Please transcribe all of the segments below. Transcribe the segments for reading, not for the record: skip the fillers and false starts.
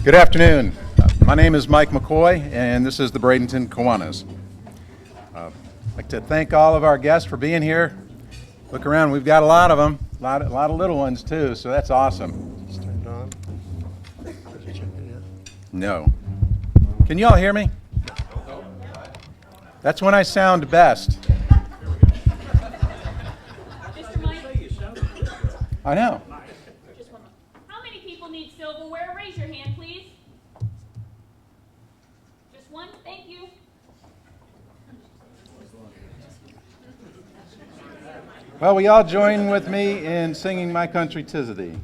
Good afternoon. My name is Mike McCoy, and this is the Bradenton Kiwanis. I'd like to thank all of our guests for being here. Look around, we've got a lot of them, a lot of little ones too, so that's awesome. It's turned on. No. Can you all hear me? That's when I sound best. Mr. Mike? I know. Just one more. How many people need silverware? Raise your hand, please. Just one? Thank you. Well, we all join with me in singing My Country 'Tis of Thee.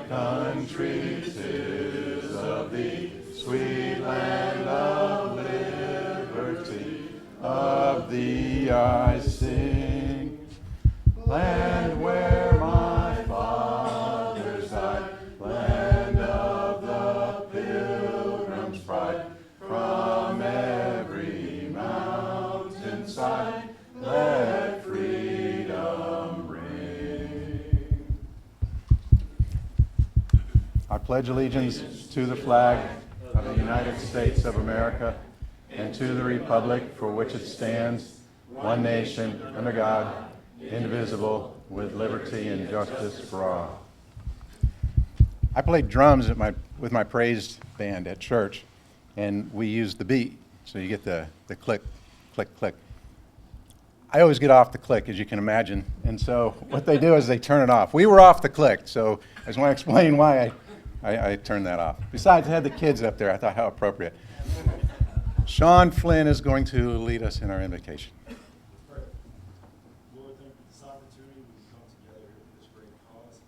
Country 'tis of thee, sweet land of liberty, of thee I sing. Land where my fathers died, land of the pilgrim's pride, from every mountainside, let freedom ring. I pledge allegiance to the flag of the United States of America and to the republic for which it stands, one nation, under God, indivisible, with liberty and justice for all. I played drums with my praise band at church, and we used the beat, so you get the click, click, click. I always get off the click, as you can imagine, and so what they do is they turn it off. We were off the click, so I just want to explain why I turned that off. Besides, I had the kids up there. I thought, how appropriate. Sean Flynn is going to lead us in our invocation. Lord, thank you for this opportunity we can come together here for this great cause.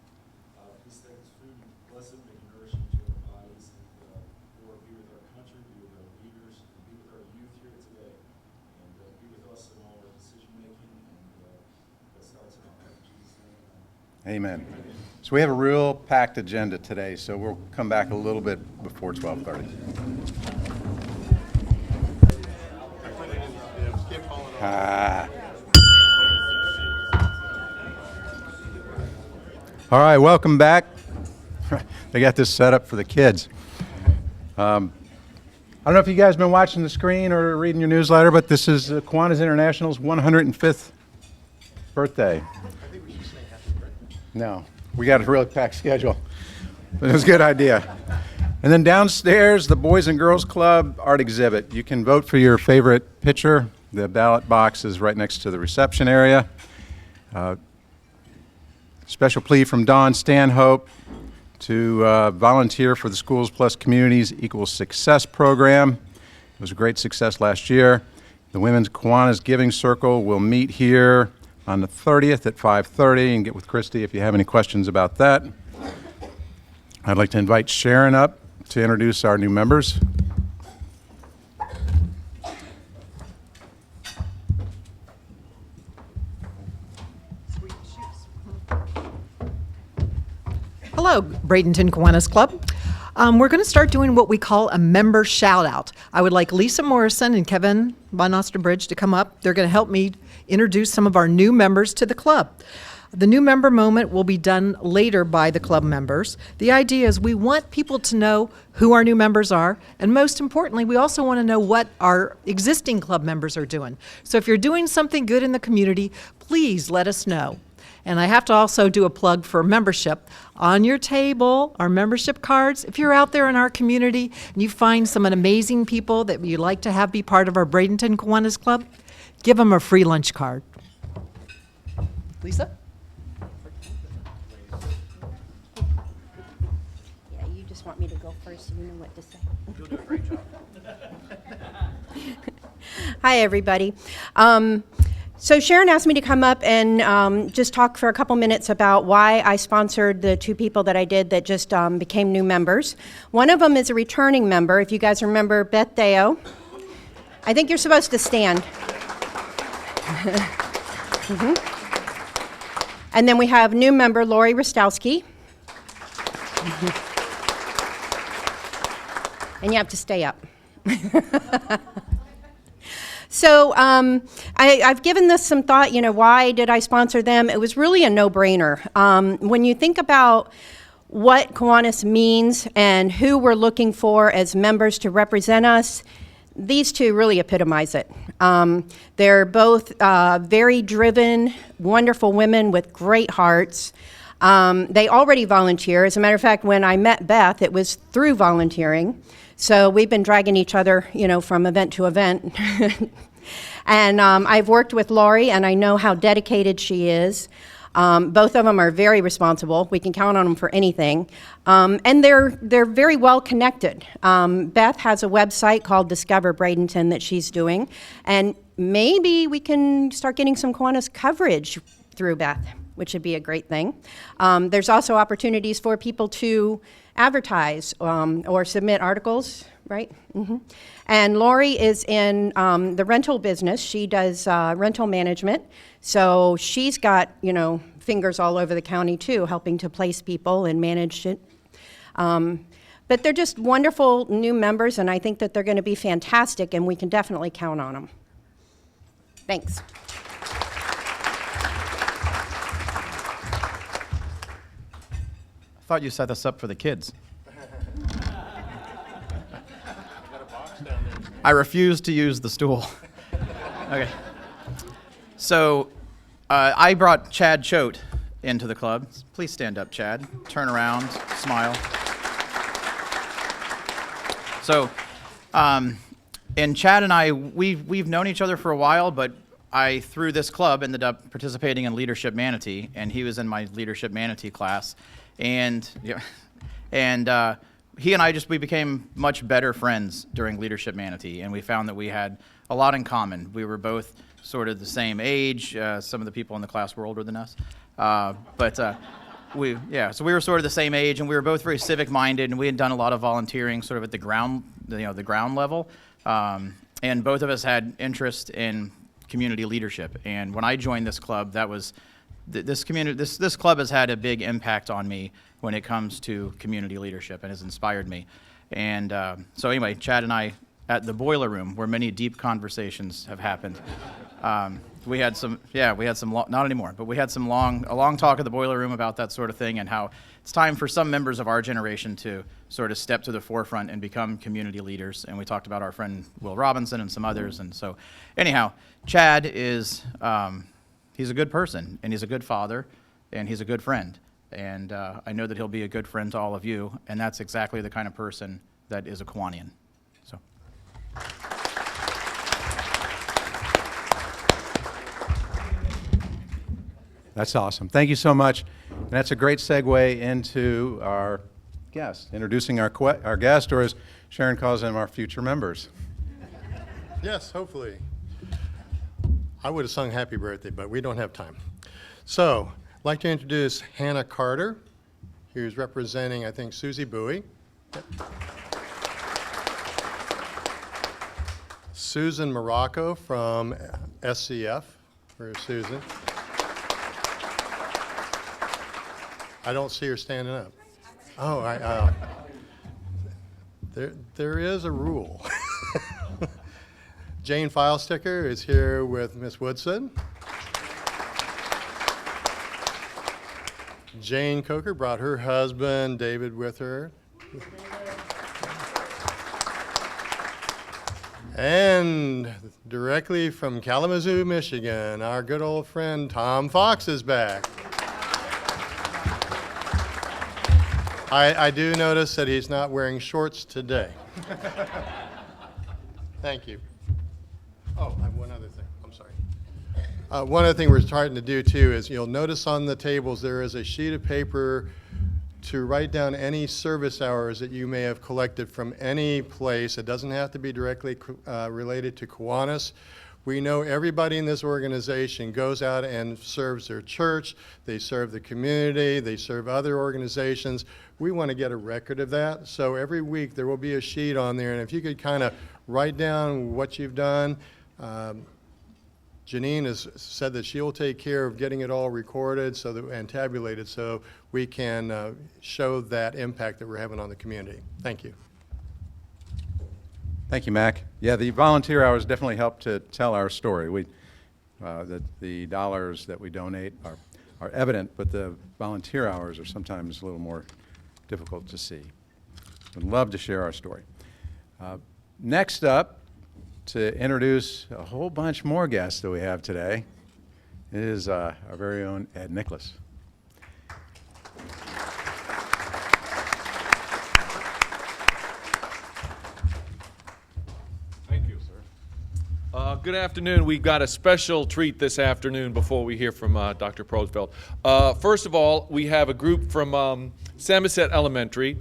Please take this food and bless it, make it nourishing to our bodies. And Lord, be with our country, be with our leaders, and be with our youth here today. And be with us in all our decision making. And that starts in our heart. In Jesus' name. Amen. So we have a real packed agenda today, so we'll come back a little bit before 12:30. All right, welcome back. They got this set up for the kids. I don't know if you guys have been watching the screen or reading your newsletter, but this is Kiwanis International's 105th birthday. I think we should say happy birthday. No, we got a really packed schedule. But it was a good idea. And then downstairs, the Boys and Girls Club art exhibit. You can vote for your favorite picture. The ballot box is right next to the reception area. Special plea from Dawn Stanhope to volunteer for the Schools Plus Communities Equal Success program. It was a great success last year. The Women's Kiwanis Giving Circle will meet here on the 30th at 5:30 and get with Christy if you have any questions about that. I'd like to invite Sharon up to introduce our new members. Hello, Bradenton Kiwanis Club. We're going to start doing what we call a member shout-out. I would like Lisa Morrison and Kevin Von Osterbridge to come up. They're going to help me introduce some of our new members to the club. The new member moment will be done later by the club members. The idea is we want people to know who our new members are, and most importantly, we also want to know what our existing club members are doing. So if you're doing something good in the community, please let us know. And I have to also do a plug for membership. On your table are membership cards. If you're out there in our community and you find some amazing people that you'd like to have be part of our Bradenton Kiwanis Club, give them a free lunch card. Lisa? Yeah, you just want me to go first so you know what to say. You'll do a great job. Hi, everybody. So Sharon asked me to come up and just talk for a couple minutes about why I sponsored the two people that I did that just became new members. One of them is a returning member. If you guys remember Beth Deo, I think you're supposed to stand. And then we have new member Lori Rostowski. And you have to stay up. So I've given this some thought, why did I sponsor them? It was really a no-brainer. When you think about what Kiwanis means and who we're looking for as members to represent us, these two really epitomize it. They're both very driven, wonderful women with great hearts. They already volunteer. As a matter of fact, when I met Beth, it was through volunteering. So we've been dragging each other, from event to event. And I've worked with Lori, and I know how dedicated she is. Both of them are very responsible. We can count on them for anything. And they're very well connected. Beth has a website called Discover Bradenton that she's doing. And maybe we can start getting some Kiwanis coverage through Beth, which would be a great thing. There's also opportunities for people to advertise or submit articles, right? Mm-hmm. And Lori is in the rental business. She does rental management. So she's got, fingers all over the county too, helping to place people and manage it. But they're just wonderful new members, and I think that they're going to be fantastic, and we can definitely count on them. Thanks. I thought you set this up for the kids. I refuse to use the stool. Okay. So I brought Chad Choate into the club. Please stand up, Chad. Turn around, smile. So, and Chad and I, we've known each other for a while, but I, through this club, ended up participating in Leadership Manatee, and he was in my Leadership Manatee class. And he and I we became much better friends during Leadership Manatee, and we found that we had a lot in common. We were both sort of the same age. Some of the people in the class were older than us, so we were sort of the same age, and we were both very civic-minded, and we had done a lot of volunteering, sort of at the ground level, and both of us had interest in community leadership. And when I joined this club, that was this club has had a big impact on me when it comes to community leadership and has inspired me. And so anyway, Chad and I at the boiler room, where many deep conversations have happened. We had some not anymore, but we had a long talk at the boiler room about that sort of thing, and how it's time for some members of our generation to sort of step to the forefront and become community leaders. And we talked about our friend Will Robinson and some others. And so anyhow, Chad is, he's a good person, and he's a good father, and he's a good friend. And I know that he'll be a good friend to all of you, and that's exactly the kind of person that is a Kiwanian. So. That's awesome. Thank you so much. And that's a great segue into our guest, introducing our guest, or as Sharon calls them, our future members. Yes, hopefully. I would have sung happy birthday, but we don't have time. So, I'd like to introduce Hannah Carter, who's representing, I think, Susie Bowie. Yep. Susan Morocco from SCF. Where's Susan? I don't see her standing up. Oh, there is a rule. Jane Filesticker is here with Miss Woodson. Jane Coker brought her husband, David, with her. And directly from Kalamazoo, Michigan, our good old friend Tom Fox is back. I do notice that he's not wearing shorts today. Thank you. Oh, I have one other thing. I'm sorry. One other thing we're starting to do too is you'll notice on the tables there is a sheet of paper to write down any service hours that you may have collected from any place. It doesn't have to be directly related to Kiwanis. We know everybody in this organization goes out and serves their church, they serve the community, they serve other organizations. We want to get a record of that. So every week there will be a sheet on there, and if you could kind of write down what you've done. Janine has said that she'll take care of getting it all recorded and tabulated so we can show that impact that we're having on the community. Thank you. Thank you, Mac. Yeah, the volunteer hours definitely help to tell our story. The dollars that we donate are evident, but the volunteer hours are sometimes a little more difficult to see. Would love to share our story. Next up, to introduce a whole bunch more guests that we have today, is our very own Ed Nicholas. Thank you, sir. Good afternoon. We've got a special treat this afternoon before we hear from Dr. Probstfeld. First of all, we have a group from Samoset Elementary.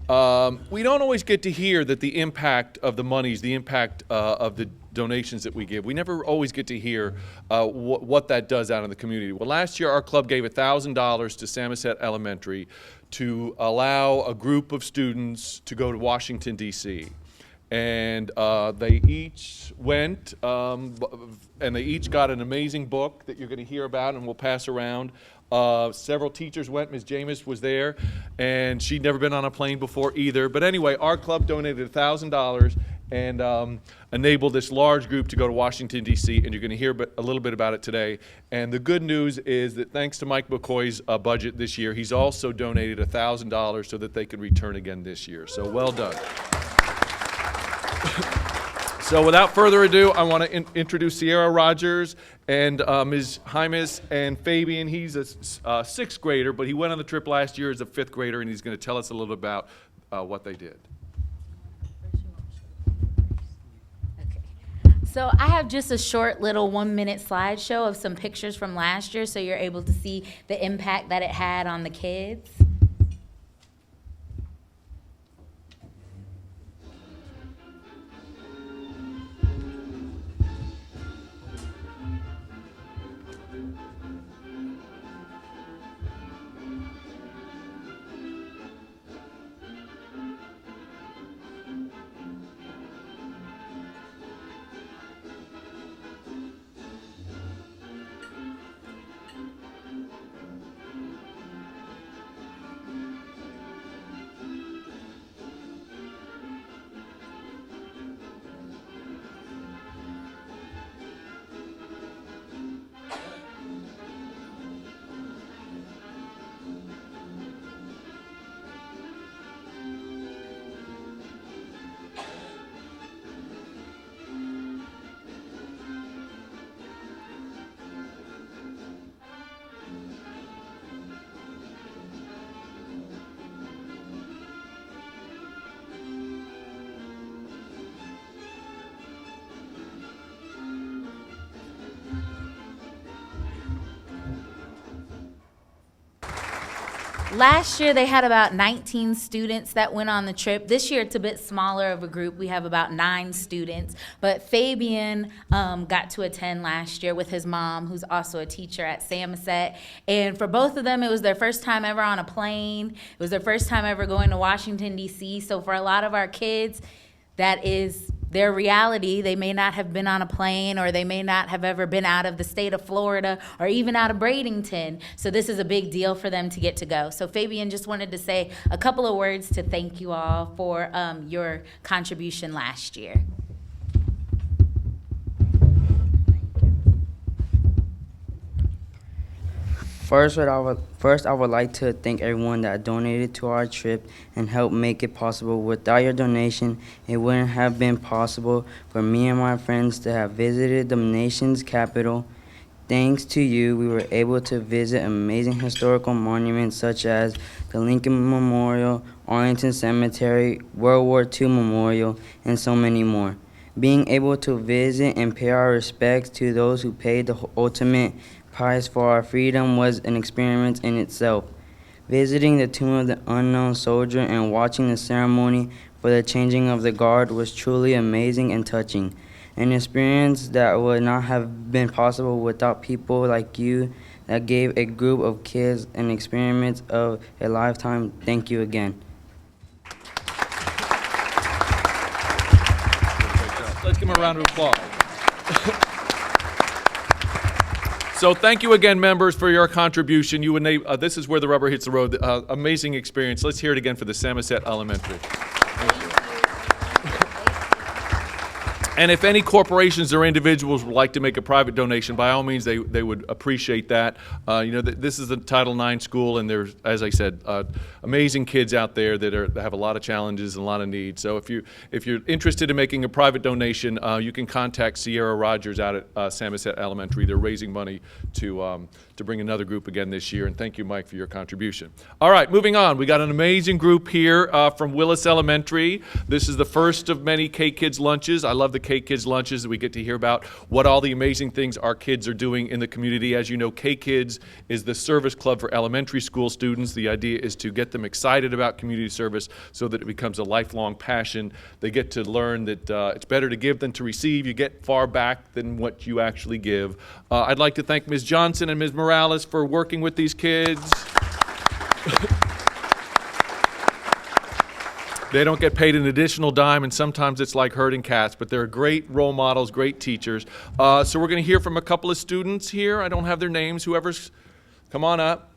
We don't always get to hear that the impact of the monies, the impact of the donations that we give. We never always get to hear what that does out in the community. Well, last year our club gave $1,000 to Samoset Elementary to allow a group of students to go to Washington, D.C. And they each went, and they each got an amazing book that you're going to hear about and we'll pass around. Several teachers went. Ms. James was there, and she'd never been on a plane before either. But anyway, our club donated $1,000 and enabled this large group to go to Washington, D.C., and you're going to hear a little bit about it today. And the good news is that thanks to Mike McCoy's budget this year, he's also donated $1,000 so that they can return again this year. So well done. So without further ado, I want to introduce Sierra Rogers and Ms. Jaimes and Fabian. He's a sixth grader, but he went on the trip last year as a fifth grader, and he's going to tell us a little bit about what they did. Okay. So I have just a short little 1-minute slideshow of some pictures from last year so you're able to see the impact that it had on the kids. Last year, they had about 19 students that went on the trip. This year, it's a bit smaller of a group. We have about 9 students. But Fabian got to attend last year with his mom, who's also a teacher at Samoset. And for both of them, it was their first time ever on a plane. It was their first time ever going to Washington, D.C. So for a lot of our kids, that is their reality. They may not have been on a plane, or they may not have ever been out of the state of Florida or even out of Bradenton. So this is a big deal for them to get to go. So Fabian just wanted to say a couple of words to thank you all for your contribution last year. First, I would like to thank everyone that donated to our trip and helped make it possible. Without your donation, it wouldn't have been possible for me and my friends to have visited the nation's capital. Thanks to you, we were able to visit amazing historical monuments such as the Lincoln Memorial, Arlington Cemetery, World War II Memorial, and so many more. Being able to visit and pay our respects to those who paid the ultimate price for our freedom was an experience in itself. Visiting the Tomb of the Unknown Soldier and watching the ceremony for the changing of the guard was truly amazing and touching. An experience that would not have been possible without people like you that gave a group of kids an experience of a lifetime. Thank you again. Let's give him a round of applause. So thank you again, members, for your contribution. This is where the rubber hits the road. Amazing experience. Let's hear it again for the Samoset Elementary. And if any corporations or individuals would like to make a private donation, by all means, they would appreciate that. This is a Title IX school, and there's, as I said, amazing kids out there that have a lot of challenges and a lot of needs. So if you're interested in making a private donation, you can contact Sierra Rogers out at Samoset Elementary. They're raising money to bring another group again this year. And thank you, Mike, for your contribution. All right, moving on. We got an amazing group here from Willis Elementary. This is the first of many K-Kids lunches. I love the K-Kids lunches. We get to hear about what all the amazing things our kids are doing in the community. As you know, K-Kids is the service club for elementary school students. The idea is to get them excited about community service so that it becomes a lifelong passion. They get to learn that it's better to give than to receive. You get far back than what you actually give. I'd like to thank Ms. Johnson and Ms. Morales for working with these kids. They don't get paid an additional dime, and sometimes it's like herding cats, but they're great role models, great teachers. So we're going to hear from a couple of students here. I don't have their names. Whoever's, come on up.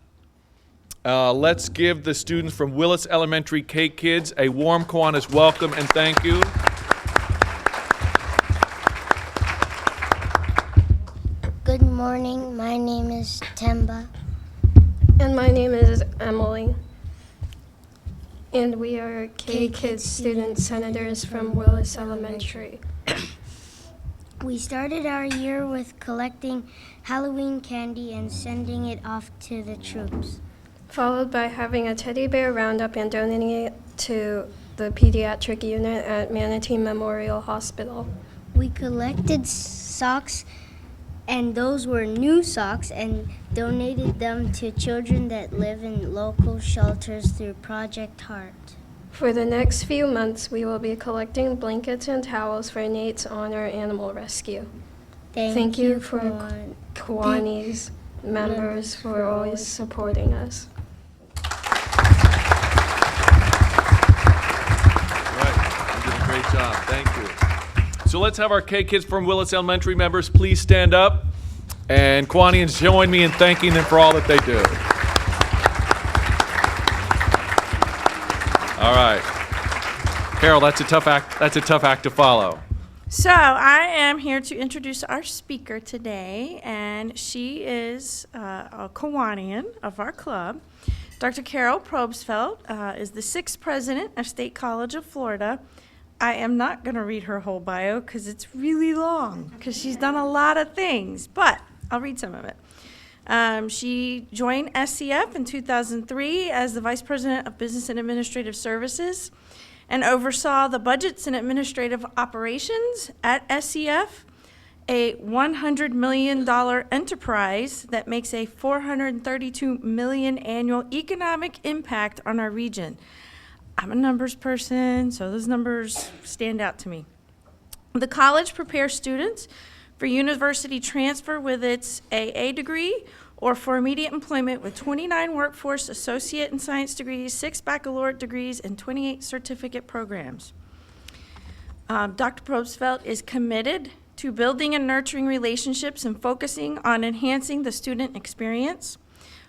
Let's give the students from Willis Elementary K-Kids a warm Kiwanis welcome and thank you. Good morning. My name is Temba. And my name is Emily. And we are K-Kids student senators from Willis Elementary. We started our year with collecting Halloween candy and sending it off to the troops. Followed by having a teddy bear roundup and donating it to the pediatric unit at Manatee Memorial Hospital. We collected socks, and those were new socks, and donated them to children that live in local shelters through Project Heart. For the next few months, we will be collecting blankets and towels for Nate's Honor Animal Rescue. Thank you for Kiwanis members for always supporting us. Right, you did a great job. Thank you. So let's have our K-Kids from Willis Elementary members please stand up. And Kiwanians, join me in thanking them for all that they do. All right. Carol, that's a tough act. That's a tough act to follow. So I am here to introduce our speaker today, and she is a Kiwanian of our club. Dr. Carol Probstfeld is the 6th president of State College of Florida. I am not going to read her whole bio because it's really long, because she's done a lot of things, but I'll read some of it. She joined SCF in 2003 as the Vice President of Business and Administrative Services and oversaw the budgets and administrative operations at SCF, a $100 million enterprise that makes a $432 million annual economic impact on our region. I'm a numbers person, so those numbers stand out to me. The college prepares students for university transfer with its AA degree or for immediate employment with 29 workforce associate and science degrees, 6 baccalaureate degrees, and 28 certificate programs. Dr. Probstfeld is committed to building and nurturing relationships and focusing on enhancing the student experience.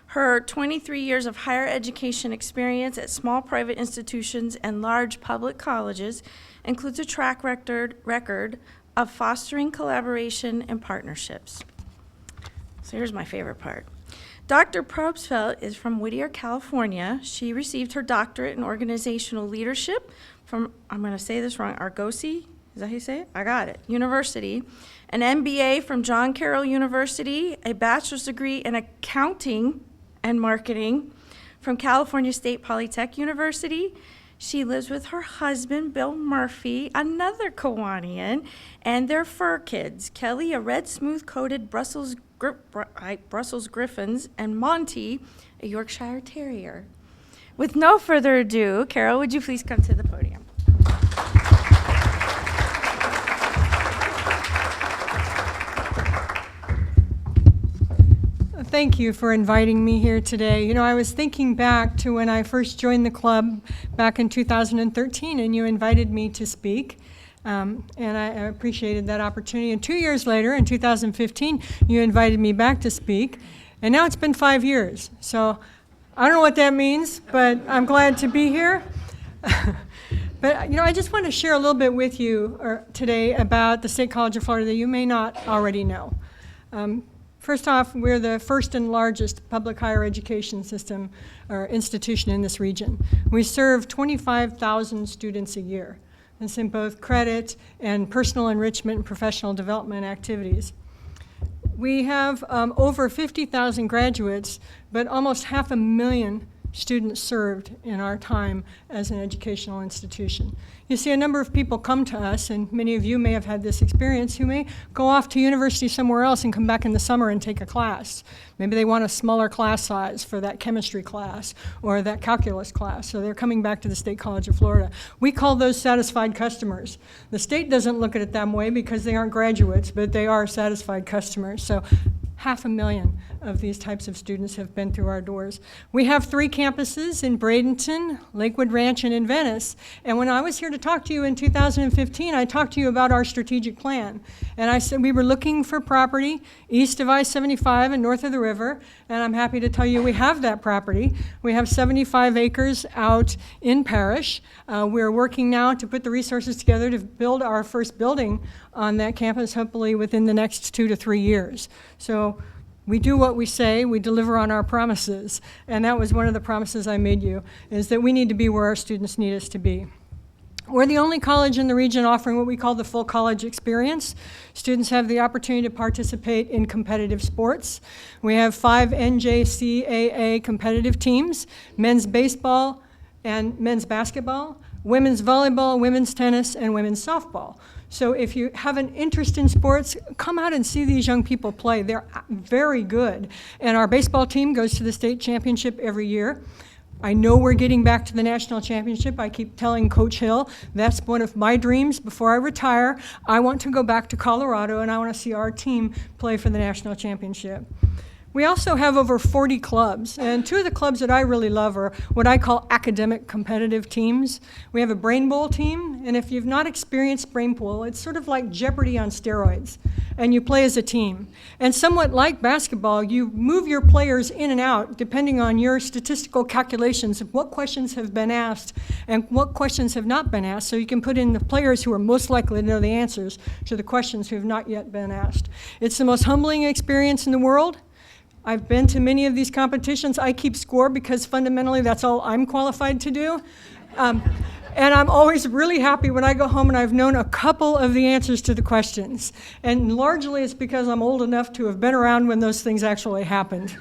Her 23 years of higher education experience at small private institutions and large public colleges includes a track record of fostering collaboration and partnerships. So here's my favorite part. Dr. Probstfeld is from Whittier, California. She received her doctorate in organizational leadership from, I'm going to say this wrong, Argosy, is that how you say it? I got it, University. An MBA from John Carroll University, a bachelor's degree in accounting and marketing from California State Polytech University. She lives with her husband, Bill Murphy, another Kiwanian, and their fur kids, Kelly, a red smooth-coated Brussels Griffons, and Monty, a Yorkshire Terrier. With no further ado, Carol, would you please come to the podium? Thank you for inviting me here today. You know, I was thinking back to when I first joined the club back in 2013, and you invited me to speak. And I appreciated that opportunity. And 2 years later, in 2015, you invited me back to speak. And now it's been 5 years. So I don't know what that means, but I'm glad to be here. But, I just want to share a little bit with you today about the State College of Florida that you may not already know. First off, we're the first and largest public higher education system or institution in this region. We serve 25,000 students a year. It's in both credit and personal enrichment and professional development activities. We have over 50,000 graduates, but almost 500,000 students served in our time as an educational institution. You see, a number of people come to us, and many of you may have had this experience, who may go off to university somewhere else and come back in the summer and take a class. Maybe they want a smaller class size for that chemistry class or that calculus class, so they're coming back to the State College of Florida. We call those satisfied customers. The state doesn't look at it that way because they aren't graduates, but they are satisfied customers. So 500,000 of these types of students have been through our doors. We have 3 campuses in Bradenton, Lakewood Ranch, and in Venice. And when I was here to talk to you in 2015, I talked to you about our strategic plan. And I said we were looking for property east of I-75 and north of the river. And I'm happy to tell you we have that property. We have 75 acres out in Parrish. We're working now to put the resources together to build our first building on that campus, hopefully within the next 2 to 3 years. So we do what we say, we deliver on our promises. And that was one of the promises I made you, is that we need to be where our students need us to be. We're the only college in the region offering what we call the full college experience. Students have the opportunity to participate in competitive sports. We have 5 NJCAA competitive teams: men's baseball and men's basketball, women's volleyball, women's tennis, and women's softball. So if you have an interest in sports, come out and see these young people play. They're very good. And our baseball team goes to the state championship every year. I know we're getting back to the national championship. I keep telling Coach Hill, that's one of my dreams before I retire. I want to go back to Colorado and I want to see our team play for the national championship. We also have over 40 clubs, and 2 of the clubs that I really love are what I call academic competitive teams. We have a Brain Bowl team, and if you've not experienced Brain Bowl, it's sort of like Jeopardy on steroids, and you play as a team. And somewhat like basketball, you move your players in and out depending on your statistical calculations of what questions have been asked and what questions have not been asked, so you can put in the players who are most likely to know the answers to the questions who have not yet been asked. It's the most humbling experience in the world. I've been to many of these competitions. I keep score because fundamentally that's all I'm qualified to do. And I'm always really happy when I go home and I've known a couple of the answers to the questions. And largely it's because I'm old enough to have been around when those things actually happened.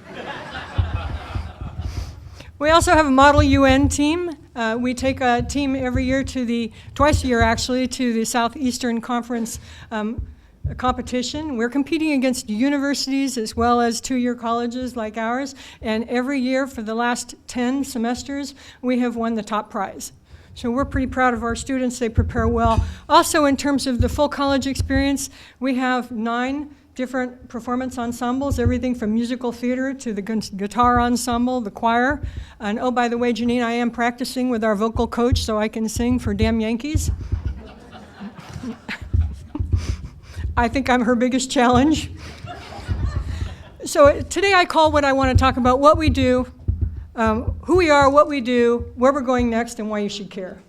We also have a Model UN team. We take a team every year twice a year actually, to the Southeastern Conference competition. We're competing against universities as well as 2-year colleges like ours, and every year for the last 10 semesters, we have won the top prize. So we're pretty proud of our students. They prepare well. Also, in terms of the full college experience, we have 9 different performance ensembles, everything from musical theater to the guitar ensemble, the choir. And oh, by the way, Janine, I am practicing with our vocal coach so I can sing for Damn Yankees. I think I'm her biggest challenge. So today I call what I want to talk about what we do, who we are, what we do, where we're going next, and why you should care.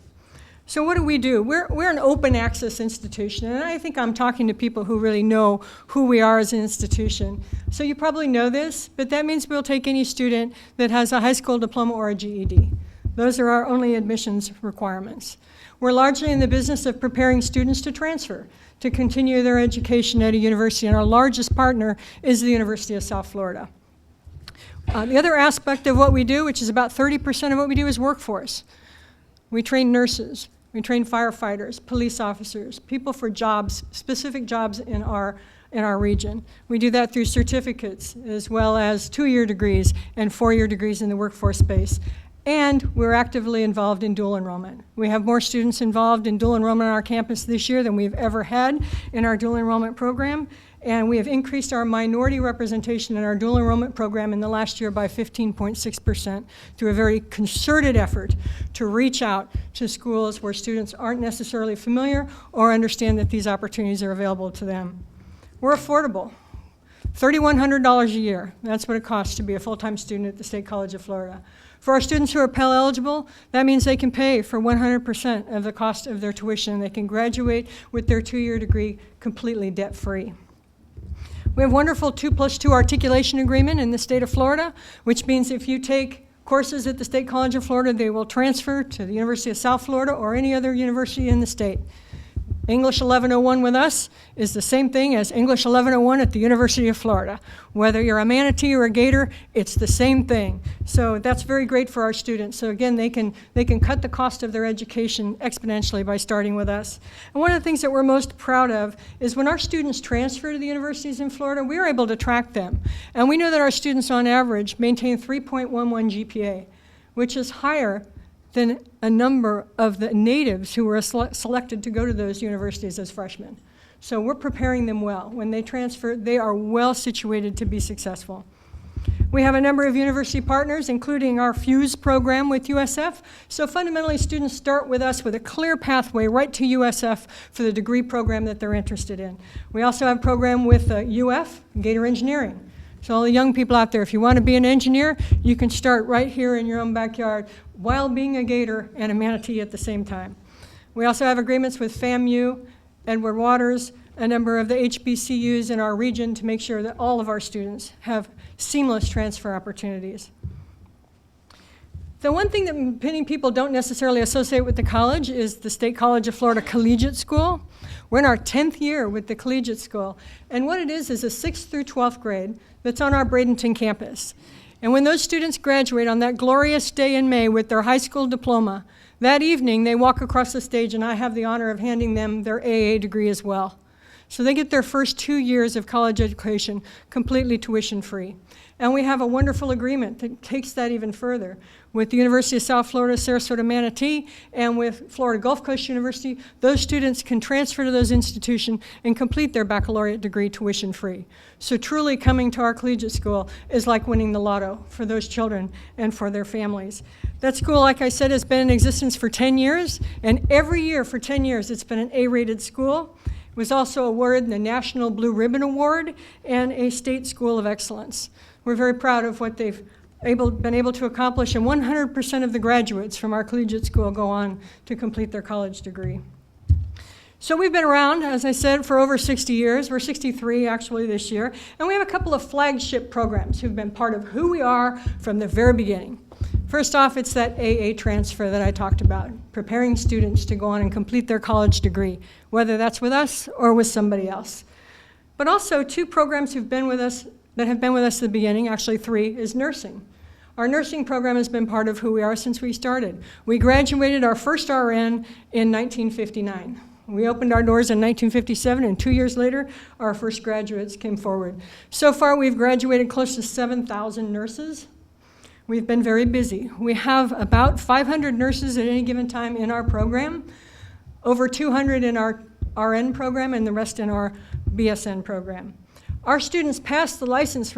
So what do? We're an open access institution, and I think I'm talking to people who really know who we are as an institution. So you probably know this, but that means we'll take any student that has a high school diploma or a GED. Those are our only admissions requirements. We're largely in the business of preparing students to transfer, to continue their education at a university, and our largest partner is the University of South Florida. The other aspect of what we do, which is about 30% of what we do, is workforce. We train nurses, we train firefighters, police officers, people for jobs, specific jobs in our region. We do that through certificates as well as 2-year degrees and 4-year degrees in the workforce space. And we're actively involved in dual enrollment. We have more students involved in dual enrollment on our campus this year than we've ever had in our dual enrollment program. And we have increased our minority representation in our dual enrollment program in the last year by 15.6% through a very concerted effort to reach out to schools where students aren't necessarily familiar or understand that these opportunities are available to them. We're affordable. $3,100 a year. That's what it costs to be a full-time student at the State College of Florida. For our students who are Pell eligible, that means they can pay for 100% of the cost of their tuition. They can graduate with their 2-year degree completely debt-free. We have a wonderful 2+2 articulation agreement in the state of Florida, which means if you take courses at the State College of Florida, they will transfer to the University of South Florida or any other university in the state. English 1101 with us is the same thing as English 1101 at the University of Florida. Whether you're a manatee or a gator, it's the same thing. So that's very great for our students. So again, they can cut the cost of their education exponentially by starting with us. And one of the things that we're most proud of is when our students transfer to the universities in Florida, we are able to track them. And we know that our students on average maintain 3.11 GPA, which is higher than a number of the natives who were selected to go to those universities as freshmen. So we're preparing them well. When they transfer, they are well situated to be successful. We have a number of university partners, including our FUSE program with USF. So fundamentally, students start with us with a clear pathway right to USF for the degree program that they're interested in. We also have a program with UF, Gator Engineering. So all the young people out there, if you want to be an engineer, you can start right here in your own backyard while being a gator and a manatee at the same time. We also have agreements with FAMU, Edward Waters, a number of the HBCUs in our region to make sure that all of our students have seamless transfer opportunities. The one thing that many people don't necessarily associate with the college is the State College of Florida Collegiate School. We're in our 10th year with the Collegiate School. And what it is a 6th through 12th grade that's on our Bradenton campus. And when those students graduate on that glorious day in May with their high school diploma, that evening they walk across the stage and I have the honor of handing them their AA degree as well. So they get their first 2 years of college education completely tuition-free. And we have a wonderful agreement that takes that even further with the University of South Florida, Sarasota Manatee, and with Florida Gulf Coast University. Those students can transfer to those institutions and complete their baccalaureate degree tuition-free. So truly coming to our collegiate school is like winning the lotto for those children and for their families. That school, like I said, has been in existence for 10 years, and every year for 10 years it's been an A-rated school. It was also awarded the National Blue Ribbon Award and a State School of Excellence. We're very proud of what they've been able to accomplish, and 100% of the graduates from our collegiate school go on to complete their college degree. So we've been around, as I said, for over 60 years. We're 63 actually this year, and we have a couple of flagship programs who've been part of who we are from the very beginning. First off, it's that AA transfer that I talked about, preparing students to go on and complete their college degree, whether that's with us or with somebody else. But also 2 programs that have been with us at the beginning, actually 3, is nursing. Our nursing program has been part of who we are since we started. We graduated our first RN in 1959. We opened our doors in 1957, and 2 years later, our first graduates came forward. So far, we've graduated close to 7,000 nurses. We've been very busy. We have about 500 nurses at any given time in our program, over 200 in our RN program, and the rest in our BSN program. Our students pass the license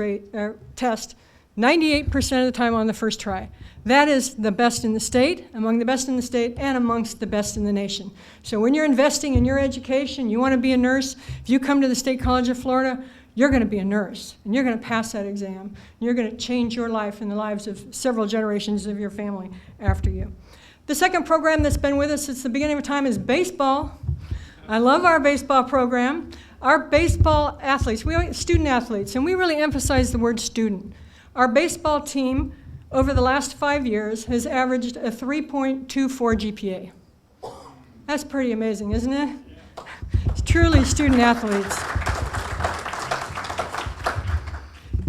test 98% of the time on the first try. That is the best in the state, among the best in the state, and amongst the best in the nation. So when you're investing in your education, you want to be a nurse, if you come to the State College of Florida, you're going to be a nurse, and you're going to pass that exam. And you're going to change your life and the lives of several generations of your family after you. The second program that's been with us since the beginning of time is baseball. I love our baseball program. Our baseball athletes, we are student athletes, and we really emphasize the word student. Our baseball team, over the last 5 years, has averaged a 3.24 GPA. That's pretty amazing, isn't it? It's truly student athletes.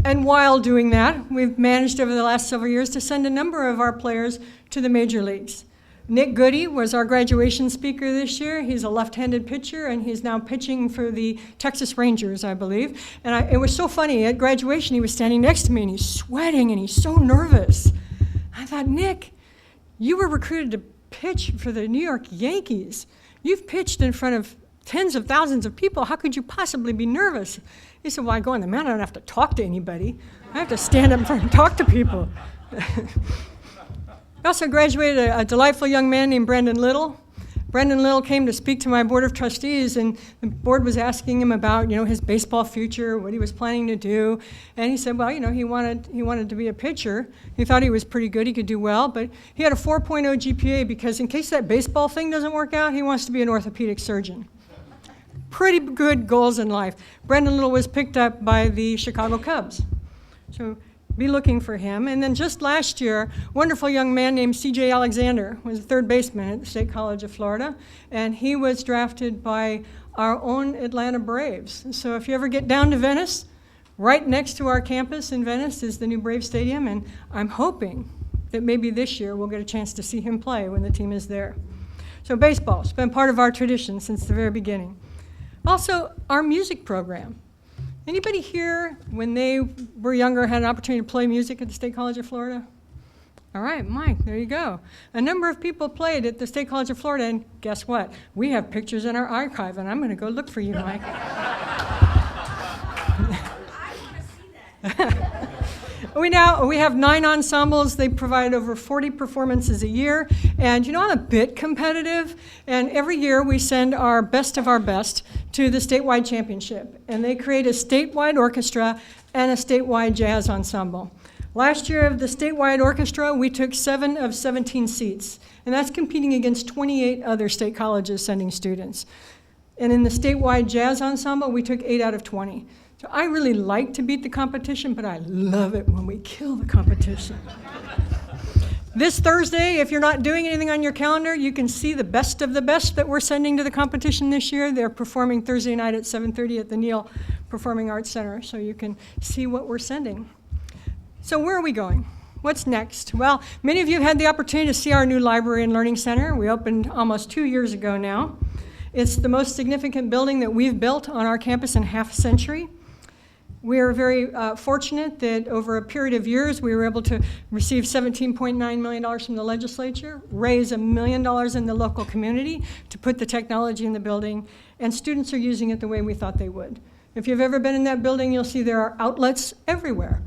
And while doing that, we've managed over the last several years to send a number of our players to the major leagues. Nick Goody was our graduation speaker this year. He's a left-handed pitcher, and he's now pitching for the Texas Rangers, I believe. And it was so funny. At graduation, he was standing next to me, and he's sweating, and he's so nervous. I thought, Nick, you were recruited to pitch for the New York Yankees. You've pitched in front of tens of thousands of people. How could you possibly be nervous? He said, well, I go on the mound. I don't have to talk to anybody. I have to stand up in front and talk to people. We also graduated a delightful young man named Brandon Little. Brendan Little came to speak to my board of trustees, and the board was asking him about, his baseball future, what he was planning to do. And he said, well, he wanted to be a pitcher. He thought he was pretty good, he could do well, but he had a 4.0 GPA because in case that baseball thing doesn't work out, he wants to be an orthopedic surgeon. Pretty good goals in life. Brendan Little was picked up by the Chicago Cubs. So be looking for him. And then just last year, a wonderful young man named C.J. Alexander was a third baseman at the State College of Florida, and he was drafted by our own Atlanta Braves. So if you ever get down to Venice, right next to our campus in Venice is the new Braves Stadium, and I'm hoping that maybe this year we'll get a chance to see him play when the team is there. So baseball's been part of our tradition since the very beginning. Also, our music program. Anybody here, when they were younger, had an opportunity to play music at the State College of Florida? All right, Mike, there you go. A number of people played at the State College of Florida, and guess what? We have pictures in our archive, and I'm going to go look for you, Mike. We have 9 ensembles. They provide over 40 performances a year. And I'm a bit competitive. And every year we send our best of our best to the statewide championship. And they create a statewide orchestra and a statewide jazz ensemble. Last year of the statewide orchestra, we took 7 of 17 seats. And that's competing against 28 other state colleges sending students. And in the statewide jazz ensemble, we took 8 out of 20. So I really like to beat the competition, but I love it when we kill the competition. This Thursday, if you're not doing anything on your calendar, you can see the best of the best that we're sending to the competition this year. They're performing Thursday night at 7:30 at the Neal Performing Arts Center, so you can see what we're sending. So where are we going? What's next? Well, many of you have had the opportunity to see our new library and learning center. We opened almost 2 years ago now. It's the most significant building that we've built on our campus in half a century. We are very fortunate that over a period of years, we were able to receive $17.9 million from the legislature, raise $1 million in the local community to put the technology in the building, and students are using it the way we thought they would. If you've ever been in that building, you'll see there are outlets everywhere.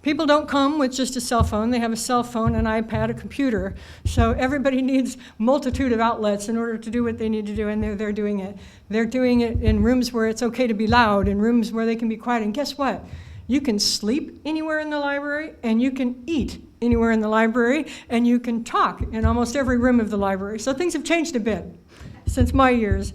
People don't come with just a cell phone. They have a cell phone, an iPad, a computer. So everybody needs multitude of outlets in order to do what they need to do, and they're doing it. They're doing it in rooms where it's okay to be loud, in rooms where they can be quiet. And guess what? You can sleep anywhere in the library, and you can eat anywhere in the library, and you can talk in almost every room of the library. So things have changed a bit since my years.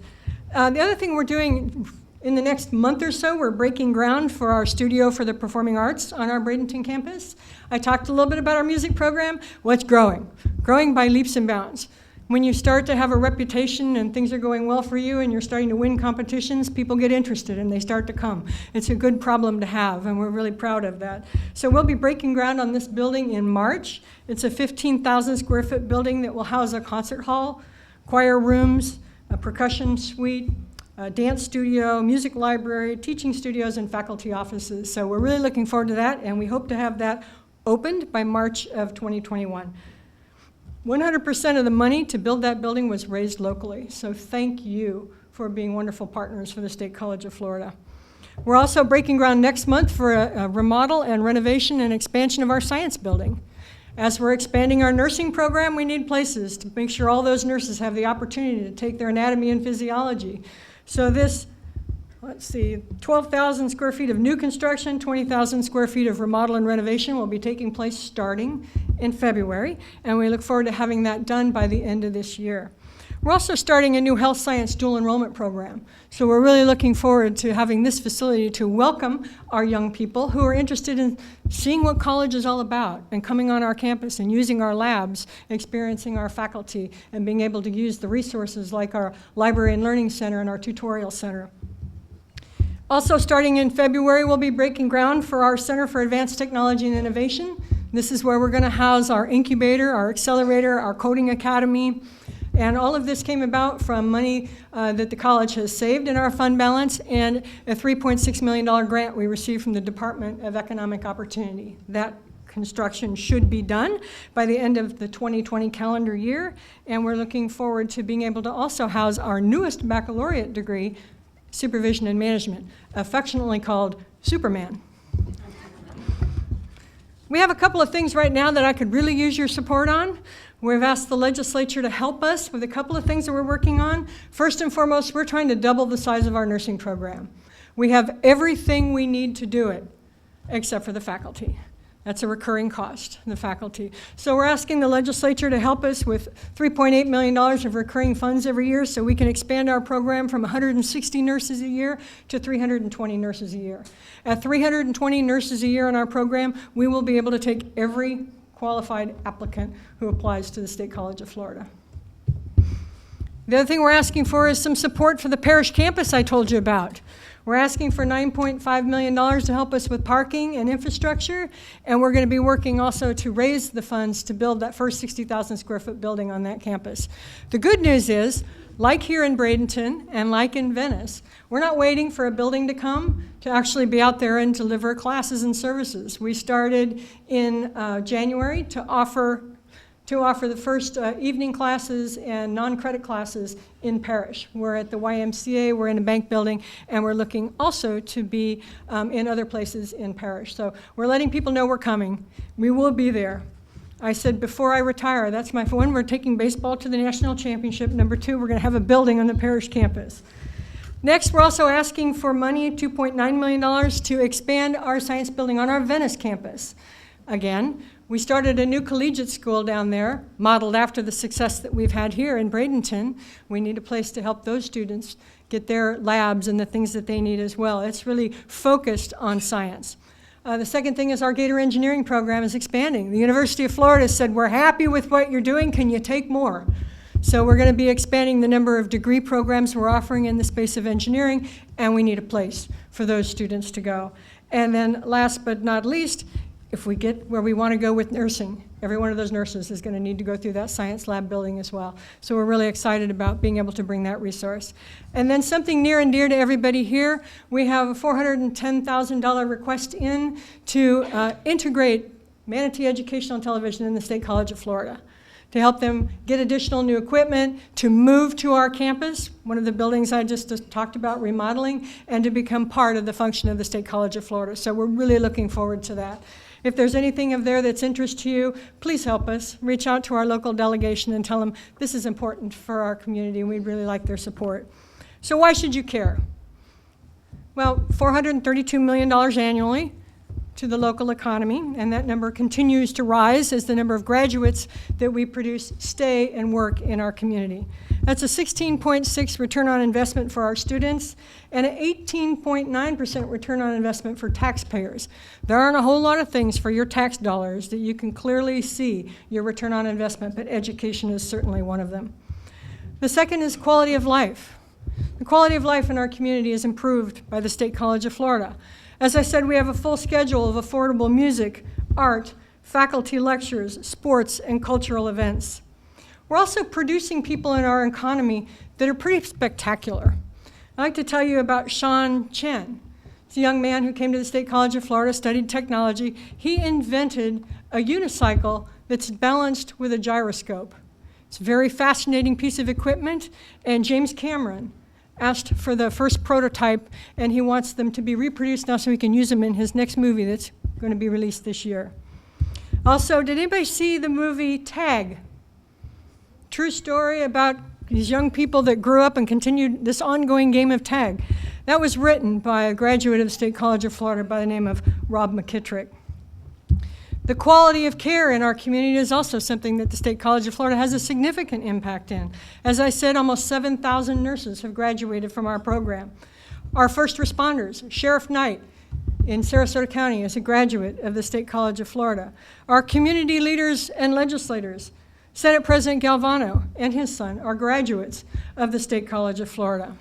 The other thing we're doing in the next month or so, we're breaking ground for our studio for the performing arts on our Bradenton campus. I talked a little bit about our music program. Well, it's growing by leaps and bounds. When you start to have a reputation and things are going well for you and you're starting to win competitions, people get interested and they start to come. It's a good problem to have, and we're really proud of that. So we'll be breaking ground on this building in March. It's a 15,000 square foot building that will house a concert hall, choir rooms, a percussion suite, a dance studio, music library, teaching studios, and faculty offices. So we're really looking forward to that, and we hope to have that opened by March of 2021. 100% of the money to build that building was raised locally, so thank you for being wonderful partners for the State College of Florida. We're also breaking ground next month for a remodel and renovation and expansion of our science building. As we're expanding our nursing program, we need places to make sure all those nurses have the opportunity to take their anatomy and physiology. So this, 12,000 square feet of new construction, 20,000 square feet of remodel and renovation will be taking place starting in February, and we look forward to having that done by the end of this year. We're also starting a new health science dual enrollment program. So we're really looking forward to having this facility to welcome our young people who are interested in seeing what college is all about and coming on our campus and using our labs, experiencing our faculty, and being able to use the resources like our library and learning center and our tutorial center. Also starting in February, we'll be breaking ground for our Center for Advanced Technology and Innovation. This is where we're going to house our incubator, our accelerator, our coding academy. And all of this came about from money that the college has saved in our fund balance and a $3.6 million grant we received from the Department of Economic Opportunity. That construction should be done by the end of the 2020 calendar year, and we're looking forward to being able to also house our newest baccalaureate degree, Supervision and Management, affectionately called Superman. We have a couple of things right now that I could really use your support on. We've asked the legislature to help us with a couple of things that we're working on. First and foremost, we're trying to double the size of our nursing program. We have everything we need to do it, except for the faculty. That's a recurring cost, the faculty. So we're asking the legislature to help us with $3.8 million of recurring funds every year so we can expand our program from 160 nurses a year to 320 nurses a year. At 320 nurses a year in our program, we will be able to take every qualified applicant who applies to the State College of Florida. The other thing we're asking for is some support for the parish campus I told you about. We're asking for $9.5 million to help us with parking and infrastructure, and we're going to be working also to raise the funds to build that first 60,000 square foot building on that campus. The good news is, like here in Bradenton and like in Venice, we're not waiting for a building to come to actually be out there and deliver classes and services. We started in January to offer the first evening classes and non-credit classes in parish. We're at the YMCA, we're in a bank building, and we're looking also to be in other places in parish. So we're letting people know we're coming. We will be there. I said before I retire, that's my one, we're taking baseball to the national championship. Number two, we're going to have a building on the parish campus. Next, we're also asking for money, $2.9 million, to expand our science building on our Venice campus. Again, we started a new collegiate school down there, modeled after the success that we've had here in Bradenton. We need a place to help those students get their labs and the things that they need as well. It's really focused on science. The second thing is our Gator Engineering program is expanding. The University of Florida said, we're happy with what you're doing, can you take more? So we're going to be expanding the number of degree programs we're offering in the space of engineering, and we need a place for those students to go. And then last but not least, if we get where we want to go with nursing, every one of those nurses is going to need to go through that science lab building as well. So we're really excited about being able to bring that resource. And then something near and dear to everybody here, we have a $410,000 request in to integrate Manatee Educational Television in the State College of Florida, to help them get additional new equipment, to move to our campus, one of the buildings I just talked about remodeling, and to become part of the function of the State College of Florida. So we're really looking forward to that. If there's anything of there that's interest to you, please help us. Reach out to our local delegation and tell them this is important for our community and we'd really like their support. So why should you care? Well, $432 million annually to the local economy, and that number continues to rise as the number of graduates that we produce stay and work in our community. That's a 16.6 return on investment for our students and an 18.9% return on investment for taxpayers. There aren't a whole lot of things for your tax dollars that you can clearly see your return on investment, but education is certainly one of them. The second is quality of life. The quality of life in our community is improved by the State College of Florida. As I said, we have a full schedule of affordable music, art, faculty lectures, sports, and cultural events. We're also producing people in our economy that are pretty spectacular. I'd like to tell you about Sean Chen. He's a young man who came to the State College of Florida, studied technology. He invented a unicycle that's balanced with a gyroscope. It's a very fascinating piece of equipment, and James Cameron asked for the first prototype, and he wants them to be reproduced now so he can use them in his next movie that's going to be released this year. Also, did anybody see the movie Tag? True story about these young people that grew up and continued this ongoing game of tag. That was written by a graduate of the State College of Florida by the name of Rob McKittrick. The quality of care in our community is also something that the State College of Florida has a significant impact in. As I said, almost 7,000 nurses have graduated from our program. Our first responders, Sheriff Knight in Sarasota County is a graduate of the State College of Florida. Our community leaders and legislators, Senate President Galvano and his son are graduates of the State College of Florida.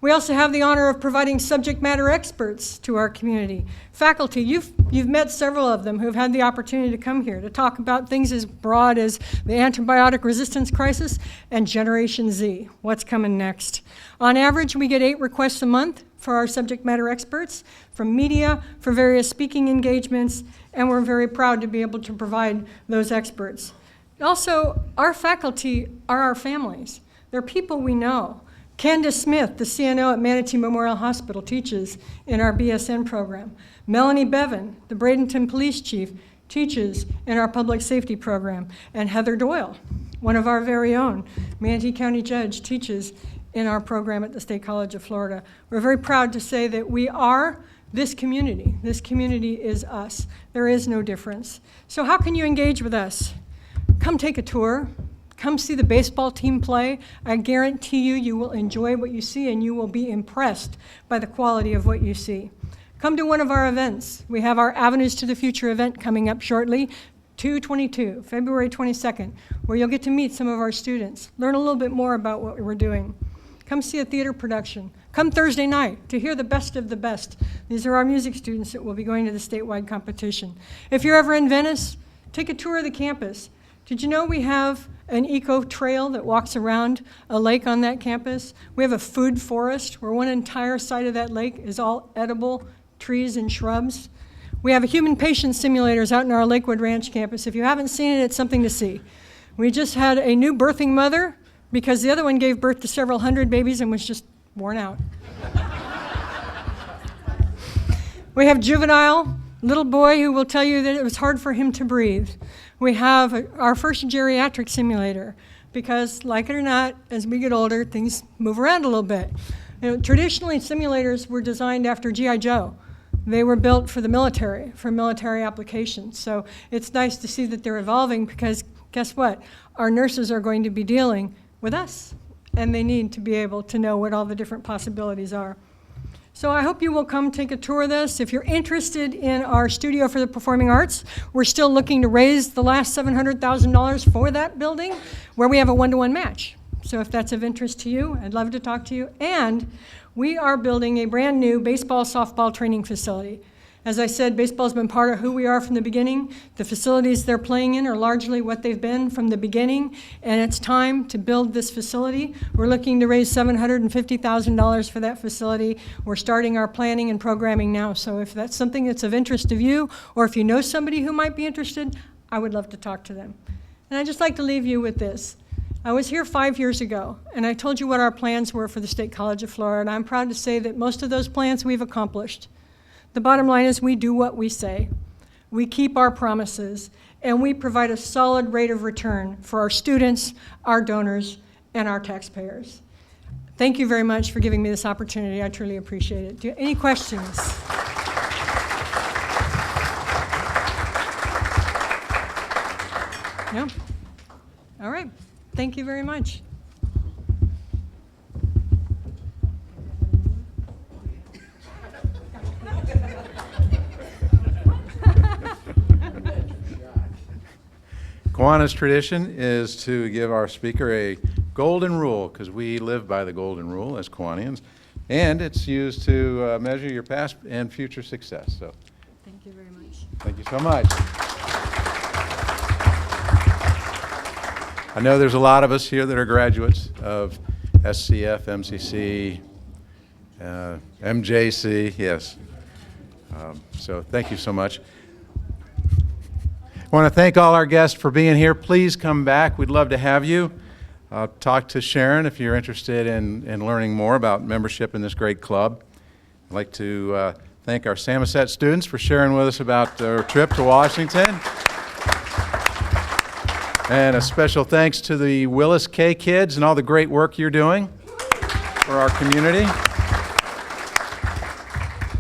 We also have the honor of providing subject matter experts to our community. Faculty, you've met several of them who've had the opportunity to come here to talk about things as broad as the antibiotic resistance crisis and Generation Z, what's coming next. On average, we get 8 requests a month for our subject matter experts, from media, for various speaking engagements, and we're very proud to be able to provide those experts. Also, our faculty are our families. They're people we know. Candace Smith, the CNO at Manatee Memorial Hospital, teaches in our BSN program. Melanie Bevan, the Bradenton Police Chief, teaches in our public safety program. And Heather Doyle, one of our very own Manatee County Judge, teaches in our program at the State College of Florida. We're very proud to say that we are this community. This community is us. There is no difference. So how can you engage with us? Come take a tour. Come see the baseball team play. I guarantee you, you will enjoy what you see and you will be impressed by the quality of what you see. Come to one of our events. We have our Avenues to the Future event coming up shortly, 2/22, February 22nd, where you'll get to meet some of our students, learn a little bit more about what we're doing. Come see a theater production. Come Thursday night to hear the best of the best. These are our music students that will be going to the statewide competition. If you're ever in Venice, take a tour of the campus. Did you know we have an eco trail that walks around a lake on that campus? We have a food forest where one entire side of that lake is all edible trees and shrubs. We have a human patient simulators out in our Lakewood Ranch campus. If you haven't seen it, it's something to see. We just had a new birthing mother because the other one gave birth to several hundred babies and was just worn out. We have juvenile little boy who will tell you that it was hard for him to breathe. We have our first geriatric simulator because, like it or not, as we get older, things move around a little bit. You know, traditionally, simulators were designed after G.I. Joe. They were built for the military, for military applications. So it's nice to see that they're evolving because guess what? Our nurses are going to be dealing with us, and they need to be able to know what all the different possibilities are. So I hope you will come take a tour of this. If you're interested in our Studio for the Performing Arts, we're still looking to raise the last $700,000 for that building, where we have a one-to-one match. So if that's of interest to you, I'd love to talk to you. And we are building a brand new baseball, softball training facility. As I said, baseball's been part of who we are from the beginning. The facilities they're playing in are largely what they've been from the beginning, and it's time to build this facility. We're looking to raise $750,000 for that facility. We're starting our planning and programming now, so if that's something that's of interest to you, or if you know somebody who might be interested, I would love to talk to them. And I'd just like to leave you with this. I was here 5 years ago, and I told you what our plans were for the State College of Florida, and I'm proud to say that most of those plans we've accomplished. The bottom line is we do what we say. We keep our promises, and we provide a solid rate of return for our students, our donors, and our taxpayers. Thank you very much for giving me this opportunity. I truly appreciate it. Do you have any questions? No? All right. Thank you very much. Kiwanis tradition is to give our speaker a golden rule, because we live by the golden rule as Kiwanians, and it's used to measure your past and future success. So, thank you very much. Thank you so much. I know there's a lot of us here that are graduates of SCF, MCC, MJC, yes. So thank you so much. I want to thank all our guests for being here. Please come back. We'd love to have you. Talk to Sharon if you're interested in learning more about membership in this great club. I'd like to thank our Samoset students for sharing with us about their trip to Washington. And a special thanks to the Willis K kids and all the great work you're doing for our community.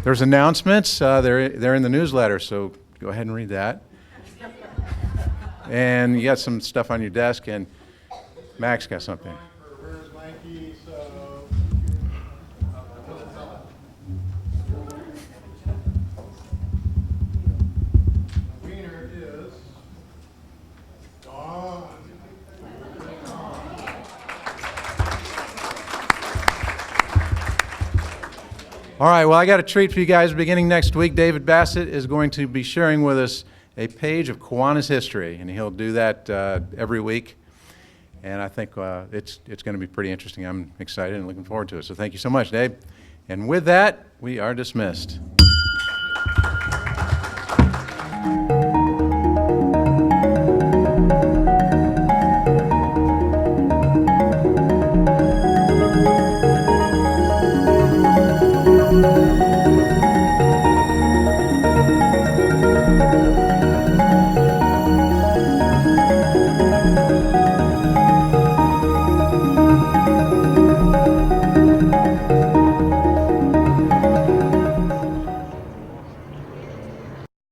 There's announcements. They're in the newsletter, so go ahead and read that. And you got some stuff on your desk, and Max got something. All right, well, I got a treat for you guys. Beginning next week, David Bassett is going to be sharing with us a page of Kiwanis history, and he'll do that every week. And I think it's going to be pretty interesting. I'm excited and looking forward to it. So thank you so much, Dave. And with that, we are dismissed. you.